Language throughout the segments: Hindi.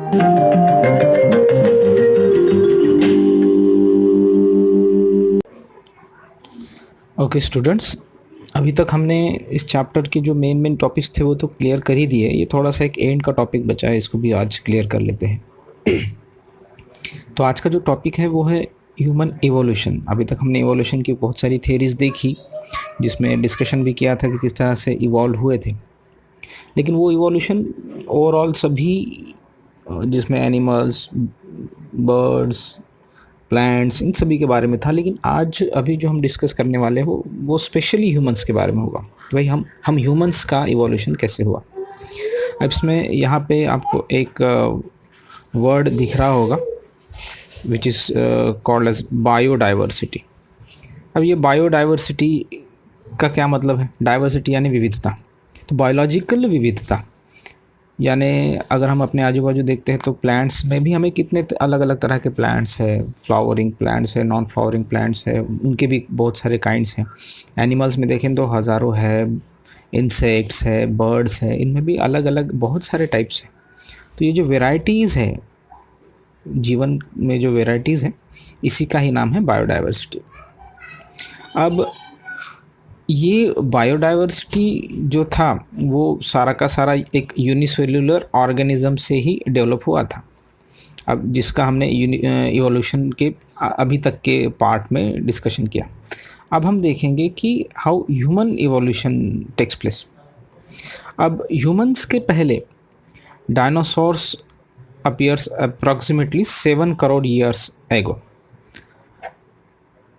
ओके स्टूडेंट्स, अभी तक हमने इस चैप्टर के जो मेन टॉपिक्स थे वो तो क्लियर कर ही दिए। ये थोड़ा सा एक एंड का टॉपिक बचा है, इसको भी आज क्लियर कर लेते हैं। तो आज का जो टॉपिक है वो है ह्यूमन इवोल्यूशन। अभी तक हमने इवोल्यूशन की बहुत सारी थियरीज देखी, जिसमें डिस्कशन भी किया था कि किस तरह से इवॉल्व हुए थे। लेकिन वो इवोल्यूशन ओवरऑल सभी, जिसमें एनिमल्स, बर्ड्स, प्लांट्स, इन सभी के बारे में था। लेकिन आज अभी जो हम डिस्कस करने वाले हो वो स्पेशली ह्यूमंस के बारे में होगा। भाई हम ह्यूमंस का इवोल्यूशन कैसे हुआ। अब इसमें यहाँ पे आपको एक वर्ड दिख रहा होगा which is called as biodiversity. अब ये बायोडाइवर्सिटी का क्या मतलब है? डाइवर्सिटी यानी विविधता। तो बायोलॉजिकल विविधता यानी अगर हम अपने आजू बाजू देखते हैं तो प्लांट्स में भी हमें कितने अलग अलग तरह के प्लांट्स है। फ्लावरिंग प्लांट्स है, नॉन फ्लावरिंग प्लांट्स है, उनके भी बहुत सारे काइंड्स हैं। एनिमल्स में देखें तो हज़ारों है, इंसेक्ट्स है, बर्ड्स है, इनमें भी अलग अलग बहुत सारे टाइप्स हैं। तो ये जो वेराइटीज़ है, जीवन में जो वेराइटीज़ हैं, इसी का ही नाम है बायोडाइवर्सिटी। अब ये बायोडाइवर्सिटी जो था वो सारा का सारा एक यूनिसेल्युलर ऑर्गेनिज्म से ही डेवलप हुआ था। अब जिसका हमने इवोल्यूशन के अभी तक के पार्ट में डिस्कशन किया। अब हम देखेंगे कि how human evolution takes place. अब ह्यूमंस के पहले dinosaurs appears approximately 7 crore years ago.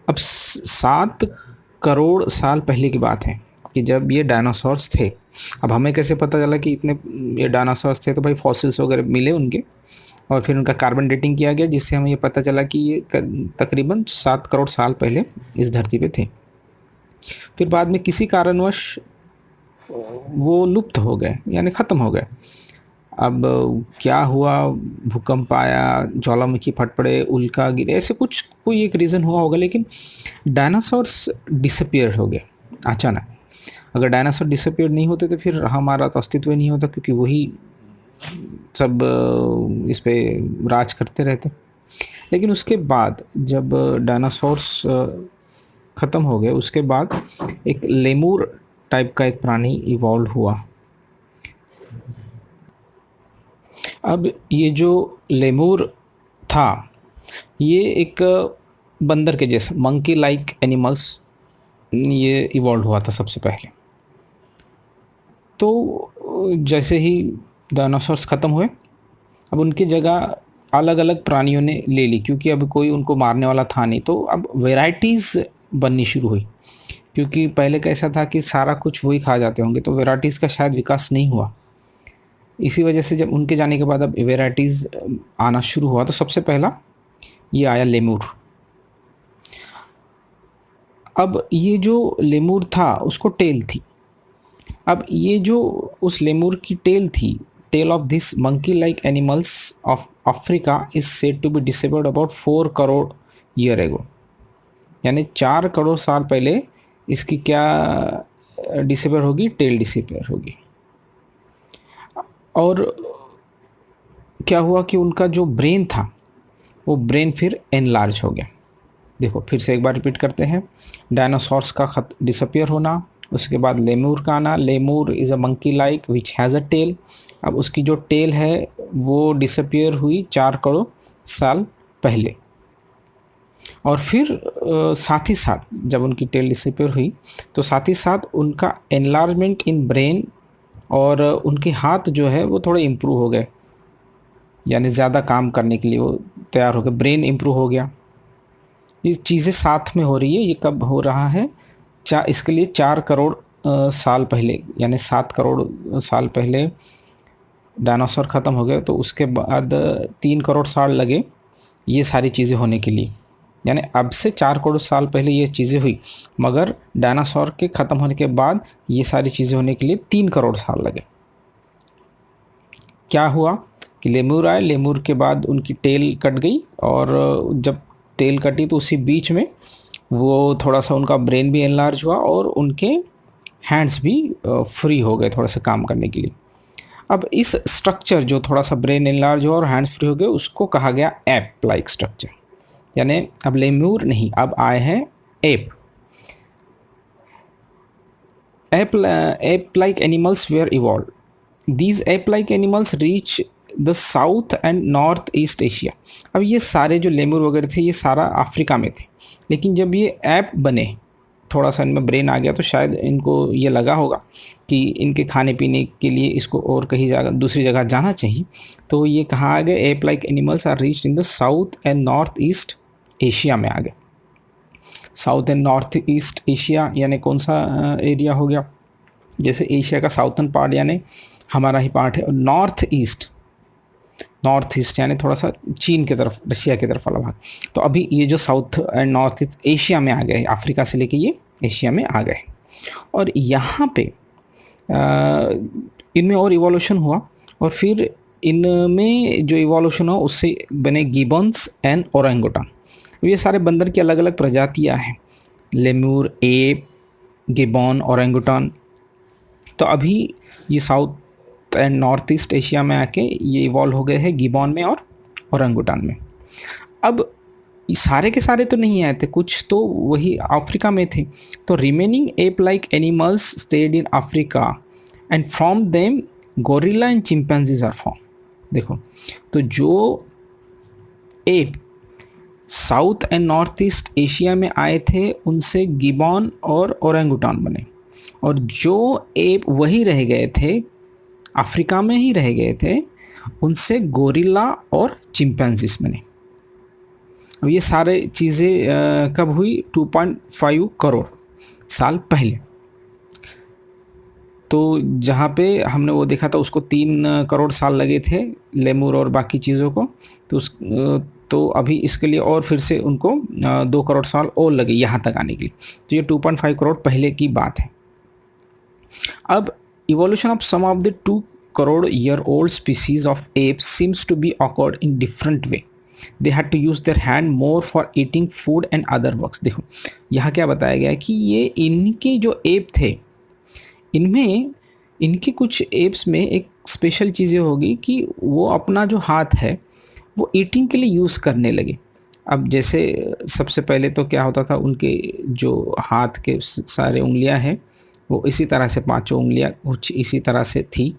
अब 7 करोड़ साल पहले की बात है कि जब ये डायनासोर्स थे। अब हमें कैसे पता चला कि इतने ये डायनासोर्स थे? तो भाई फॉसिल्स वगैरह मिले उनके, और फिर उनका कार्बन डेटिंग किया गया, जिससे हमें ये पता चला कि ये तकरीबन 7 करोड़ साल पहले इस धरती पे थे। फिर बाद में किसी कारणवश वो लुप्त हो गए, यानी ख़त्म हो गए। अब क्या हुआ? भूकंप आया, ज्वालामुखी फट पड़े, उल्का गिरे, ऐसे कुछ कोई एक रीज़न हुआ होगा। लेकिन डायनासोर्स डिसअपीयर हो गए अचानक। अगर डायनासोर डिसअपीयर नहीं होते तो फिर हमारा तो अस्तित्व ही नहीं होता, क्योंकि वही सब इस पे राज करते रहते। लेकिन उसके बाद जब डायनासोर्स ख़त्म हो गए, उसके बाद एक लेमूर टाइप का एक प्राणी इवॉल्व हुआ। अब ये जो लेमूर था, ये एक बंदर के जैसा, मंकी लाइक एनिमल्स, ये इवॉल्व हुआ था सबसे पहले। तो जैसे ही डायनासोर्स ख़त्म हुए, अब उनकी जगह अलग अलग प्राणियों ने ले ली, क्योंकि अब कोई उनको मारने वाला था नहीं। तो अब वेराइटीज़ बननी शुरू हुई, क्योंकि पहले कैसा था कि सारा कुछ वही खा जाते होंगे, तो वेराइटीज़ का शायद विकास नहीं हुआ। इसी वजह से जब उनके जाने के बाद अब वेराइटीज़ आना शुरू हुआ। तो सबसे पहला ये आया लेमूर। अब ये जो लेमूर था उसको टेल थी। अब ये जो उस लेमूर की टेल थी, tail of this monkey like animals of Africa is said to be disabled about 4 crore year ago. यानी 4 करोड़ साल पहले इसकी क्या डिसेबल होगी? टेल डिसेबल होगी। और क्या हुआ कि उनका जो ब्रेन था वो ब्रेन फिर एनलार्ज हो गया। देखो फिर से एक बार रिपीट करते हैं। डायनासोर्स का डिसअपियर होना, उसके बाद लेमूर का आना। Lemur is a monkey like which has a tail. अब उसकी जो टेल है वो डिसअपियर हुई 4 करोड़ साल पहले। और फिर साथ ही साथ जब उनकी टेल डिसअपियर हुई तो साथ ही साथ उनका एनलार्जमेंट इन ब्रेन और उनके हाथ जो है वो थोड़े इम्प्रूव हो गए, यानी ज़्यादा काम करने के लिए वो तैयार हो गए। ब्रेन इम्प्रूव हो गया। ये चीज़ें साथ में हो रही है। ये कब हो रहा है? इसके लिए 4 करोड़ साल पहले, यानी 7 करोड़ साल पहले डायनासोर ख़त्म हो गए, तो उसके बाद 3 करोड़ साल लगे ये सारी चीज़ें होने के लिए। यानी अब से 4 करोड़ साल पहले ये चीज़ें हुई, मगर डायनासोर के ख़त्म होने के बाद ये सारी चीज़ें होने के लिए 3 करोड़ साल लगे। क्या हुआ कि लेमूर आए, लेमूर के बाद उनकी टेल कट गई, और जब टेल कटी तो उसी बीच में वो थोड़ा सा उनका ब्रेन भी एनलार्ज हुआ और उनके हैंड्स भी फ्री हो गए थोड़ा सा काम करने के लिए। अब इस स्ट्रक्चर जो थोड़ा सा ब्रेन एनलार्ज हो और हैंड्स फ्री हो गए उसको कहा गया एप लाइक स्ट्रक्चर, यानी अब लेम्यूर नहीं, अब आए हैं app. Ape like animals were evolved. These ape like animals reach the south and north east Asia. अब ये सारे जो लेमूर वगैरह थे ये सारा अफ्रीका में थे, लेकिन जब ये ऐप बने, थोड़ा सा इनमें ब्रेन आ गया तो शायद इनको ये लगा होगा कि इनके खाने पीने के लिए इसको और कहीं जगह दूसरी जगह जाना चाहिए, तो ये कहाँ आ गए, ape like animals are reached in the south and north east Asia में आ गए। South and north east Asia यानी कौन सा एरिया हो गया, जैसे एशिया का साउथर्न पार्ट यानी हमारा ही पार्ट है, और नॉर्थ ईस्ट यानी थोड़ा सा चीन की तरफ, रशिया की तरफ वाला भाग। तो अभी ये जो south and north east Asia में आ गए, अफ्रीका से लेके ये एशिया में आ गए, और यहाँ पे इनमें और इवोल्यूशन हुआ, और फिर इनमें जो इवोल्यूशन हुआ उससे बने गिबन्स एंड ओरेंगुटान। ये सारे बंदर की अलग अलग प्रजातियाँ हैं, लेमूर, एप, गिबॉन, ओरेंगुटान। तो अभी ये south and north east Asia में आके ये इवॉल्व हो गए हैं गिबॉन में और ओरेंगुटान में। अब सारे के सारे तो नहीं आए थे, कुछ तो वही अफ्रीका में थे। तो remaining ape like animals stayed in Africa and from them gorilla and chimpanzees are form. देखो, तो जो ape south and north east Asia में आए थे उनसे गिबॉन और ओरेंगुटान बने, और जो एप वही रह गए थे, अफ्रीका में ही रह गए थे, उनसे गोरिल्ला और चिंपैंजीज बने। अब ये सारे चीज़ें कब हुई, 2.5 करोड़ साल पहले। तो जहाँ पे हमने वो देखा था उसको 3 करोड़ साल लगे थे लेमूर और बाकी चीज़ों को, तो अभी इसके लिए और फिर से उनको 2 करोड़ साल और लगे यहाँ तक आने के लिए। तो ये 2.5 करोड़ पहले की बात है। अब evolution of some of the 2 crore year old species of apes seems to be occurred in different way. They had to use their hand more for eating food and other works. देखो यहाँ क्या बताया गया है कि ये इनके जो एप थे, इनमें इनके कुछ एप्स में एक स्पेशल चीज़ें होगी कि वो अपना जो हाथ है वो ईटिंग के लिए यूज़ करने लगे। अब जैसे सबसे पहले तो क्या होता था, उनके जो हाथ के सारे उंगलियां हैं वो इसी तरह से, 5 उंगलियां कुछ इसी तरह से थी,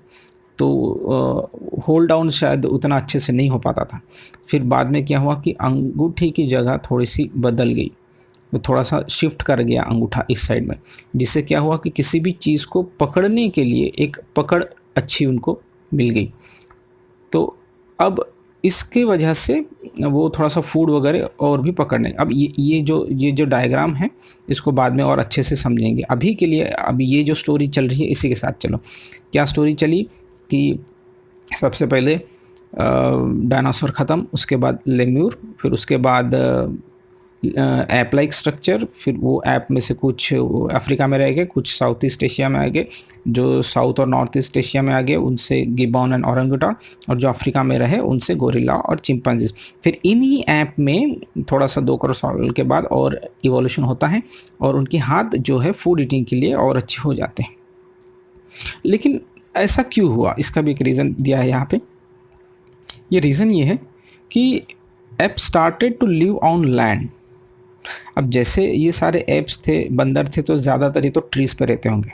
तो होल्ड डाउन शायद उतना अच्छे से नहीं हो पाता था। फिर बाद में क्या हुआ कि अंगूठी की जगह थोड़ी सी बदल गई, वो थोड़ा सा शिफ्ट कर गया अंगूठा इस साइड में, जिससे क्या हुआ कि किसी भी चीज़ को पकड़ने के लिए एक पकड़ अच्छी उनको मिल गई। तो अब इसके वजह से वो थोड़ा सा फूड वगैरह और भी पकड़ने। अब ये जो डायग्राम है इसको बाद में और अच्छे से समझेंगे। अभी के लिए अभी ये जो स्टोरी चल रही है इसी के साथ चलो। क्या स्टोरी चली कि सबसे पहले डायनासोर ख़त्म, उसके बाद लेम्यूर, फिर उसके बाद ऐप लाइक स्ट्रक्चर, फिर वो ऐप में से कुछ अफ्रीका में रह गए, कुछ साउथ ईस्ट एशिया में आ गए, जो साउथ और नॉर्थ ईस्ट एशिया में आ गए उनसे गिबॉन एंड ओरेंगुटान, और जो अफ्रीका में रहे उनसे गोरिल्ला और चिंपैंजीज। फिर इन्हीं ऐप में थोड़ा सा 2 करोड़ साल के बाद और इवोल्यूशन होता है, और उनके हाथ जो है फूड ईटिंग के लिए और अच्छे हो जाते हैं। लेकिन ऐसा क्यों हुआ, इसका भी एक रीज़न दिया है यहाँ पे। ये रीज़न ये है कि ape started to live on land. अब जैसे ये ऐप्स थे, बंदर थे, तो ज़्यादातर ये तो ट्रीज़ पे रहते होंगे,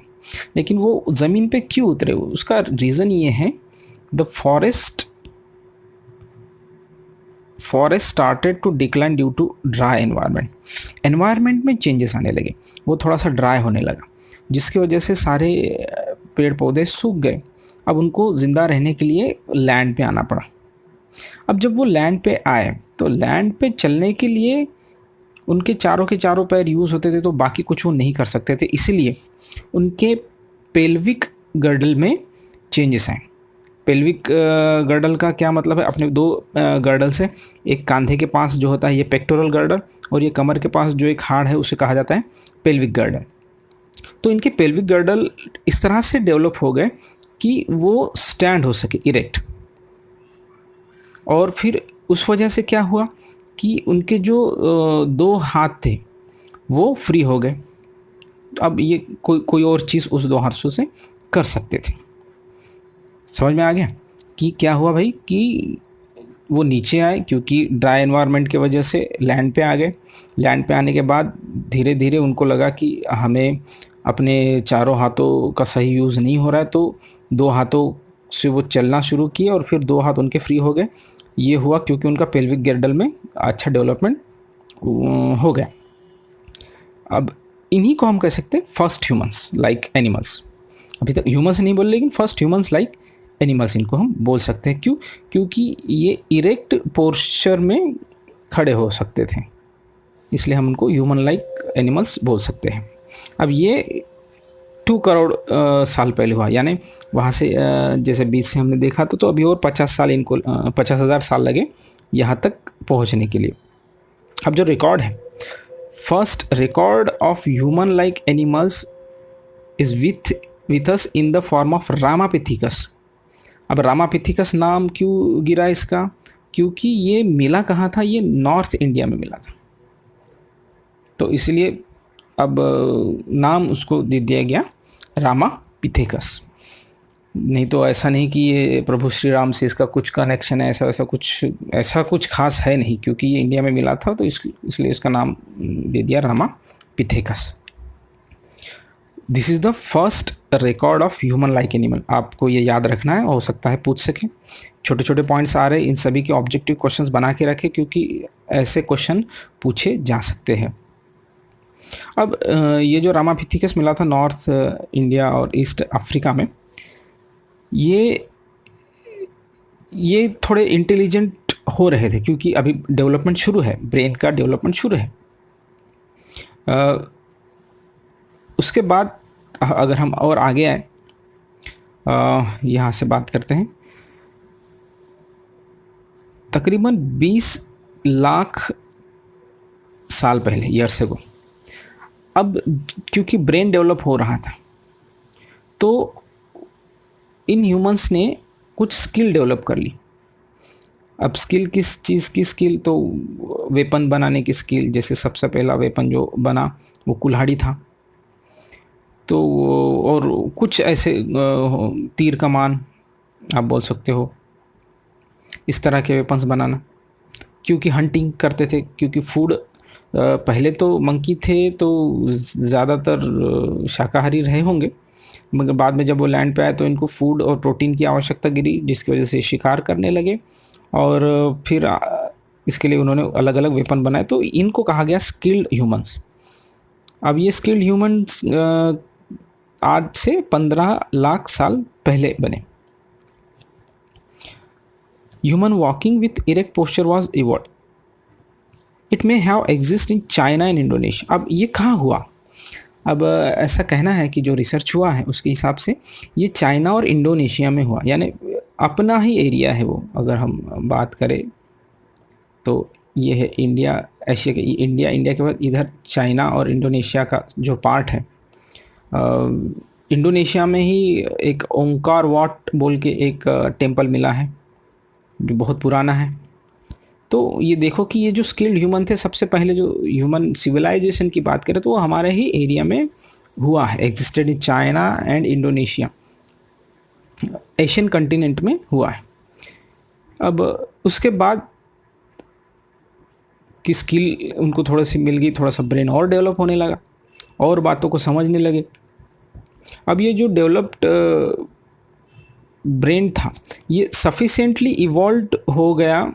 लेकिन वो ज़मीन पे क्यों उतरे, उसका रीज़न ये है, the forest started to decline due to dry environment में चेंजेस आने लगे, वो थोड़ा सा ड्राई होने लगा, जिसकी वजह से सारे पेड़ पौधे सूख गए। अब उनको ज़िंदा रहने के लिए लैंड पे आना पड़ा। अब जब वो लैंड पे आए तो लैंड पे चलने के लिए उनके चारों के चारों पैर यूज़ होते थे, तो बाकी कुछ वो नहीं कर सकते थे, इसलिए उनके पेल्विक गर्डल में चेंजेस आए। पेल्विक गर्डल का क्या मतलब है, अपने 2 गर्डल से, एक कांधे के पास जो होता है ये पेक्टोरल गर्डल, और ये कमर के पास जो एक हाड़ है उसे कहा जाता है पेल्विक गर्डल। तो इनके पेल्विक गर्डल इस तरह से डेवलप हो गए कि वो स्टैंड हो सके इरेक्ट, और फिर उस वजह से क्या हुआ कि उनके जो 2 हाथ थे वो फ्री हो गए। तो अब ये कोई और चीज़ उस 2 हाथों से कर सकते थे। समझ में आ गया कि क्या हुआ भाई, कि वो नीचे आए क्योंकि ड्राई एनवायरनमेंट की वजह से लैंड पे आ गए। लैंड पे आने के बाद धीरे धीरे उनको लगा कि हमें अपने चारों हाथों का सही यूज़ नहीं हो रहा है, तो दो हाथों से वो चलना शुरू किए और फिर दो हाथ उनके फ्री हो गए। ये हुआ क्योंकि उनका पेल्विक गिर्डल में अच्छा डेवलपमेंट हो गया। अब इन्हीं को हम कह सकते हैं फर्स्ट ह्यूमंस लाइक एनिमल्स। अभी तक ह्यूमंस नहीं बोल, लेकिन फर्स्ट ह्यूमंस लाइक एनिमल्स इनको हम बोल सकते हैं। क्यों? क्योंकि ये इरेक्ट पोस्चर में खड़े हो सकते थे, इसलिए हम उनको ह्यूमन लाइक एनिमल्स बोल सकते हैं। अब ये 2 करोड़ साल पहले हुआ, यानी वहाँ से जैसे बीच से हमने देखा तो अभी और 50 साल इनको 50,000 साल लगे यहाँ तक पहुँचने के लिए। अब जो रिकॉर्ड है, first record of human like animals is with us in the form of Ramapithecus. अब रामापिथिकस नाम क्यों गिरा इसका? क्योंकि ये मिला कहाँ था? ये नॉर्थ इंडिया में मिला था, तो इसलिए अब नाम उसको दे दिया गया रामापिथिकस। नहीं तो ऐसा नहीं कि ये प्रभु श्री राम से इसका कुछ कनेक्शन है, ऐसा कुछ खास है नहीं, क्योंकि ये इंडिया में मिला था तो इसलिए इसका नाम दे दिया Ramapithecus. This is the first record of human like animal. आपको ये याद रखना है, हो सकता है पूछ सके। छोटे छोटे पॉइंट्स आ रहे हैं, इन सभी के ऑब्जेक्टिव क्वेश्चंस बना के रखें, क्योंकि ऐसे क्वेश्चन पूछे जा सकते हैं। अब ये जो रामापिथिकस मिला था नॉर्थ इंडिया और ईस्ट अफ्रीका में, ये थोड़े इंटेलिजेंट हो रहे थे, क्योंकि अभी डेवलपमेंट शुरू है, ब्रेन का डेवलपमेंट शुरू है। उसके बाद अगर हम और आगे आए, यहाँ से बात करते हैं, तकरीबन 20 लाख साल पहले, ईयर्स अगो, अब क्योंकि ब्रेन डेवलप हो रहा था, तो इन ह्यूमंस ने कुछ स्किल डेवलप कर ली। अब स्किल किस चीज़ की स्किल? तो वेपन बनाने की स्किल। जैसे सबसे पहला वेपन जो बना वो कुल्हाड़ी था, तो और कुछ ऐसे तीर कमान आप बोल सकते हो, इस तरह के वेपन्स बनाना, क्योंकि हंटिंग करते थे। क्योंकि फूड पहले तो मंकी थे तो ज़्यादातर शाकाहारी रहे होंगे, मगर बाद में जब वो लैंड पे आए तो इनको फूड और प्रोटीन की आवश्यकता गिरी, जिसकी वजह से शिकार करने लगे और फिर इसके लिए उन्होंने अलग अलग वेपन बनाए। तो इनको कहा गया स्किल्ड ह्यूमंस। अब ये स्किल्ड ह्यूमंस आज से 15 लाख साल पहले बने। Human walking with erect posture was evolve. It may have exist in China and Indonesia. अब ये कहाँ हुआ? अब ऐसा कहना है कि जो रिसर्च हुआ है उसके हिसाब से ये चाइना और इंडोनेशिया में हुआ, यानी अपना ही एरिया है वो। अगर हम बात करें तो ये है इंडिया, एशिया के इंडिया के बाद इधर चाइना और इंडोनेशिया का जो पार्ट है। इंडोनेशिया में ही एक ओंकार वाट बोल के एक टेम्पल मिला है जो बहुत पुराना है। तो ये देखो कि ये जो स्किल्ड ह्यूमन थे, सबसे पहले जो ह्यूमन सिविलाइजेशन की बात करें तो वो हमारे ही एरिया में हुआ है, existed in China and Indonesia, Asian continent में हुआ है। अब उसके बाद की स्किल उनको थोड़ी सी मिल गई, थोड़ा सा ब्रेन और डेवलप होने लगा और बातों को समझने लगे। अब ये जो डेवलप्ड ब्रेन था ये सफिशिएंटली इवॉल्व हो गया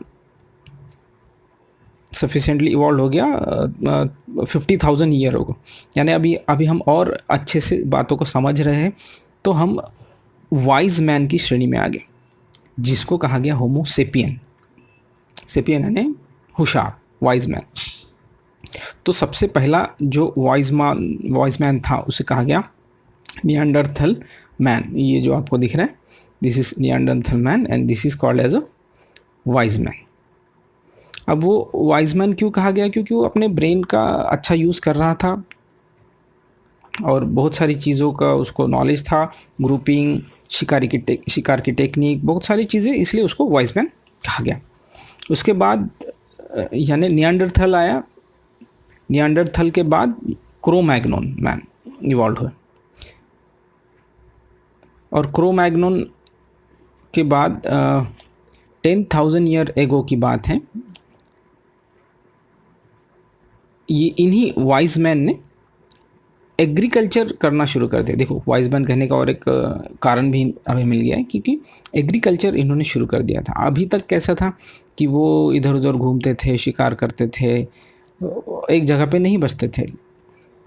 50,000 ईयर हो गए। यानी अभी हम और अच्छे से बातों को समझ रहे हैं, तो हम वाइज मैन की श्रेणी में आ गए, जिसको कहा गया होमो सेपियन। सेपियन यानी होशियार, वाइज मैन। तो सबसे पहला जो वाइज मैन था उसे कहा गया निएंडरथल मैन। ये जो आपको दिख रहा है, this is Neanderthal man and this is called as a wise man. अब वो वाइज मैन क्यों कहा गया? क्योंकि वो अपने ब्रेन का अच्छा यूज़ कर रहा था और बहुत सारी चीज़ों का उसको नॉलेज था, ग्रुपिंग, शिकार की टेक्निक, बहुत सारी चीज़ें, इसलिए उसको वाइज मैन कहा गया। उसके बाद यानी निएंडरथल आया, निएंडरथल के बाद क्रो-मैग्नन मैन इवॉल्व हुए। और क्रो-मैग्नन के बाद 10,000 ईयर एगो की बात है। ये इन्हीं वाइज मैन ने एग्रीकल्चर करना शुरू कर दिया। देखो, वाइज मैन कहने का और एक कारण भी हमें मिल गया है, क्योंकि एग्रीकल्चर इन्होंने शुरू कर दिया था। अभी तक कैसा था कि वो इधर उधर घूमते थे, शिकार करते थे, एक जगह पे नहीं बसते थे।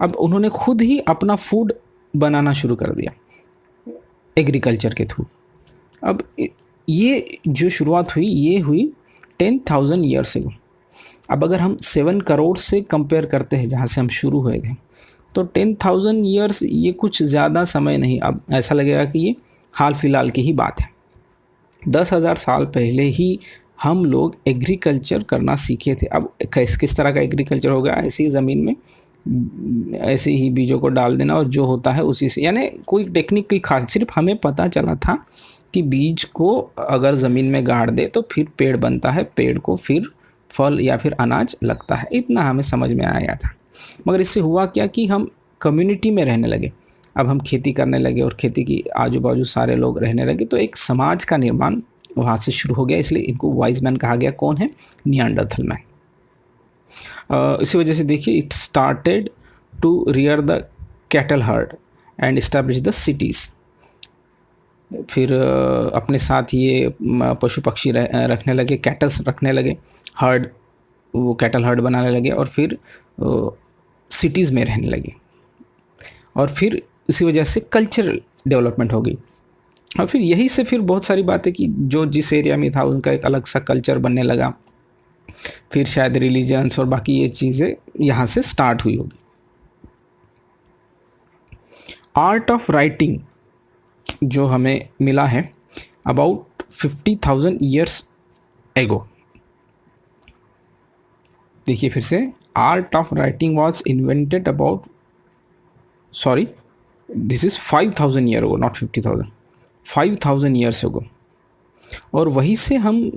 अब उन्होंने खुद ही अपना फूड बनाना शुरू कर दिया एग्रीकल्चर के थ्रू। अब ये जो शुरुआत हुई, ये हुई 10,000 ईयर्स एगो। अब अगर हम 7 करोड़ से कंपेयर करते हैं जहाँ से हम शुरू हुए थे, तो 10,000 ईयर्स ये कुछ ज़्यादा समय नहीं। अब ऐसा लगेगा कि ये हाल फिलहाल की ही बात है। 10,000 साल पहले ही हम लोग एग्रीकल्चर करना सीखे थे। अब किस तरह का एग्रीकल्चर होगा? ऐसी ज़मीन में ऐसे ही बीजों को डाल देना और जो होता है उसी से, यानी कोई टेक्निक की खास, सिर्फ हमें पता चला था कि बीज को अगर ज़मीन में गाड़ दे तो फिर पेड़ बनता है, पेड़ को फिर फल या फिर अनाज लगता है, इतना हमें समझ में आया था। मगर इससे हुआ क्या कि हम कम्युनिटी में रहने लगे। अब हम खेती करने लगे और खेती की आजू बाजू सारे लोग रहने लगे, तो एक समाज का निर्माण वहाँ से शुरू हो गया। इसलिए इनको वाइज मैन कहा गया। कौन है? Neanderthal man. इसी वजह से देखिए, it started to rear the cattle herd and establish the cities. फिर अपने साथ ये पशु पक्षी रखने लगे, कैटल्स रखने लगे, हर्ड, वो कैटल हर्ड बनाने लगे और फिर सिटीज़ में रहने लगे। और फिर इसी वजह से कल्चरल डेवलपमेंट हो गई। और फिर यही से फिर बहुत सारी बातें कि जो जिस एरिया में था उनका एक अलग सा कल्चर बनने लगा। फिर शायद रिलीजन्स और बाकी ये चीज़ें यहाँ से स्टार्ट हुई होगी। आर्ट ऑफ राइटिंग जो हमें मिला है अबाउट 50,000 ईयर्स एगो। देखिए फिर से, art of writing was invented about, sorry, this is 5,000 year ago, not 50,000, 5,000 years ago. और वहीं से हम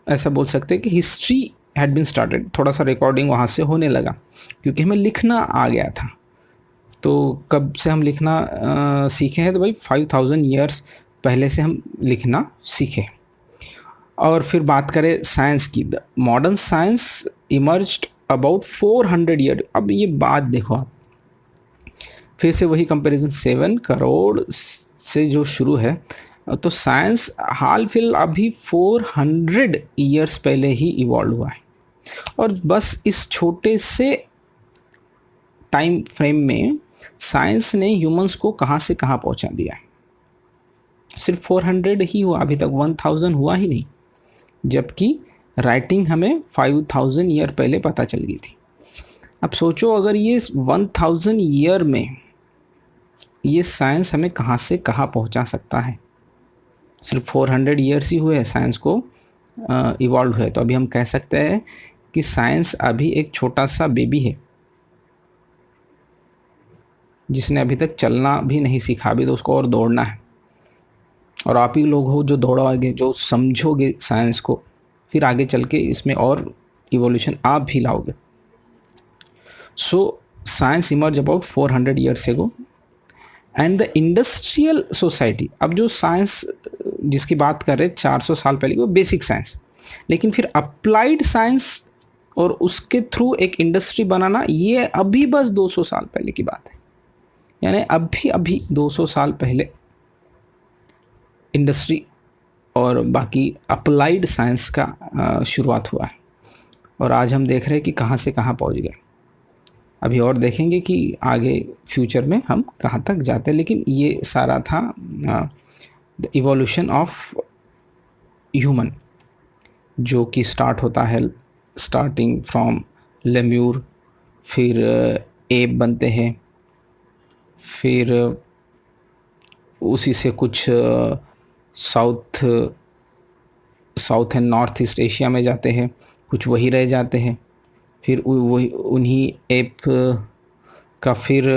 ऐसा बोल सकते हैं कि हिस्ट्री हैड बीन स्टार्टेड। थोड़ा सा रिकॉर्डिंग वहाँ से होने लगा, क्योंकि हमें लिखना आ गया था। तो कब से हम लिखना सीखे हैं? तो भाई 5,000 ईयर्स पहले से हम लिखना सीखे। और फिर बात करें साइंस की, the modern science emerged about 400 year. अब ये बात देखो आप, फिर से वही कंपैरिजन, 7 करोड़ से जो शुरू है, तो साइंस हाल फिलहाल अभी 400 ईयर्स पहले ही इवॉल्व हुआ है। और बस इस छोटे से टाइम फ्रेम में साइंस ने ह्यूमंस को कहाँ से कहाँ पहुँचा दिया है। सिर्फ 400 ही हुआ, अभी तक 1,000 हुआ ही नहीं, जबकि राइटिंग हमें 5,000 ईयर पहले पता चल गई थी। अब सोचो, अगर ये 1,000 ईयर में ये साइंस हमें कहाँ से कहाँ पहुँचा सकता है। सिर्फ 400 ईयर्स ही हुए हैं साइंस को इवॉल्व हुए, तो अभी हम कह सकते हैं कि साइंस अभी एक छोटा सा बेबी है जिसने अभी तक चलना भी नहीं सीखा, अभी तो उसको और दौड़ना है। और आप ही लोग हो जो दौड़ोगे, जो समझोगे साइंस को, फिर आगे चल के इसमें और इवोल्यूशन आप भी लाओगे। So science emerge about 400 years ago and the industrial society. अब जो साइंस जिसकी बात कर रहे हैं 400 साल पहले की, वो बेसिक साइंस, लेकिन फिर अप्लाइड साइंस और उसके थ्रू एक इंडस्ट्री बनाना, ये अभी बस 200 साल पहले की बात है। यानी अभी 200 साल पहले इंडस्ट्री और बाकी अप्लाइड साइंस का शुरुआत हुआ है। और आज हम देख रहे हैं कि कहाँ से कहाँ पहुँच गए। अभी और देखेंगे कि आगे फ्यूचर में हम कहाँ तक जाते हैं, लेकिन ये सारा था द इवोल्यूशन ऑफ ह्यूमन, जो कि स्टार्ट होता है स्टार्टिंग फ्रॉम लेम्यूर, फिर एप बनते हैं, फिर उसी से कुछ south and north east Asia में जाते हैं, कुछ वही रह जाते हैं। फिर वही उन्हीं एप का फिर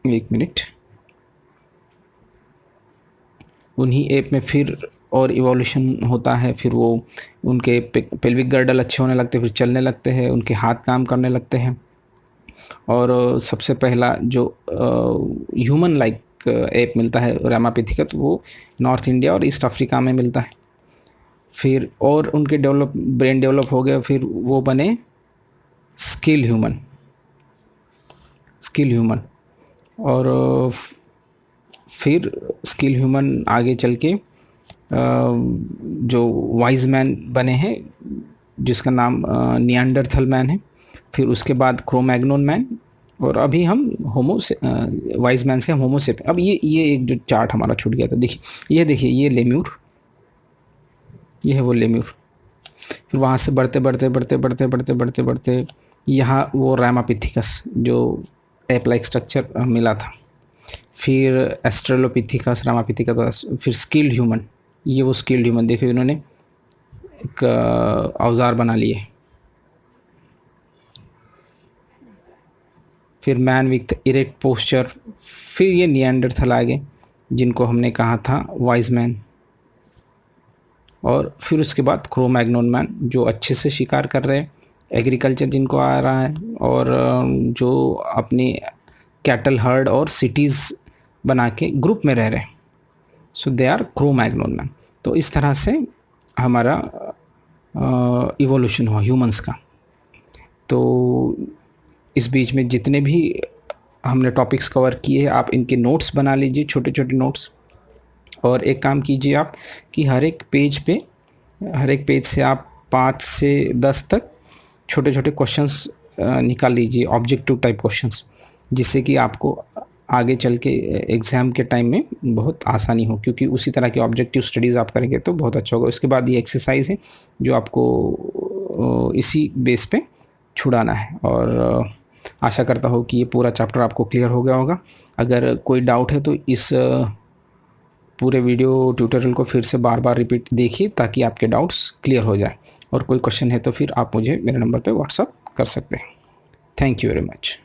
एक मिनट, उन्हीं एप में फिर और इवोल्यूशन होता है। फिर वो उनके पेल्विक गर्डल अच्छे होने लगते हैं, फिर चलने लगते हैं, उनके हाथ काम करने लगते हैं। और सबसे पहला जो ह्यूमन लाइक एक ऐप मिलता है रामापिथिका, तो वो नॉर्थ इंडिया और ईस्ट अफ्रीका में मिलता है। फिर और उनके ब्रेन डेवलप हो गया, फिर वो बने स्किल ह्यूमन। और फिर स्किल ह्यूमन आगे चल के जो वाइज मैन बने हैं, जिसका नाम नियांडरथल मैन है। फिर उसके बाद क्रोमैग्नोन मैन, और अभी हम वाइज मैन से हम होमोसेपियन। अब ये एक जो चार्ट हमारा छूट गया था, देखिए ये लेम्यूर, ये है वो लेम्यूर। फिर वहाँ से बढ़ते यहाँ वो रामापिथिकस जो एप लाइक स्ट्रक्चर मिला था। फिर एस्ट्रेलोपिथिकस, रामापिथिकस, फिर स्किल्ड ह्यूमन, ये वो स्किल्ड ह्यूमन। देखिए इन्होंने एक औजार बना लिए। फिर मैन विथ इरेक्ट पोस्चर। फिर ये नियांडरथल आ गए, जिनको हमने कहा था वाइज मैन। और फिर उसके बाद क्रोमैग्नोन मैन, जो अच्छे से शिकार कर रहे हैं, एग्रीकल्चर जिनको आ रहा है, और जो अपनी कैटल हर्ड और सिटीज़ बना के ग्रुप में रह रहे हैं। सो दे आर क्रोमैग्नोन मैन। तो इस तरह से हमारा इवोल्यूशन हुआ ह्यूमंस का। तो इस बीच में जितने भी हमने टॉपिक्स कवर किए, आप इनके नोट्स बना लीजिए, छोटे छोटे नोट्स। और एक काम कीजिए आप कि हर एक पेज से आप 5 से 10 तक छोटे छोटे क्वेश्चंस निकाल लीजिए, ऑब्जेक्टिव टाइप क्वेश्चंस, जिससे कि आपको आगे चल के एग्ज़ाम के टाइम में बहुत आसानी हो, क्योंकि उसी तरह के ऑब्जेक्टिव स्टडीज़ आप करेंगे तो बहुत अच्छा होगा। उसके बाद ये एक्सरसाइज है जो आपको इसी बेस पे छुड़ाना है। और आशा करता हूँ कि ये पूरा चैप्टर आपको क्लियर हो गया होगा। अगर कोई डाउट है तो इस पूरे वीडियो ट्यूटोरियल को फिर से बार बार रिपीट देखिए, ताकि आपके डाउट्स क्लियर हो जाए। और कोई क्वेश्चन है तो फिर आप मुझे मेरे नंबर पे व्हाट्सअप कर सकते हैं। Thank you very much.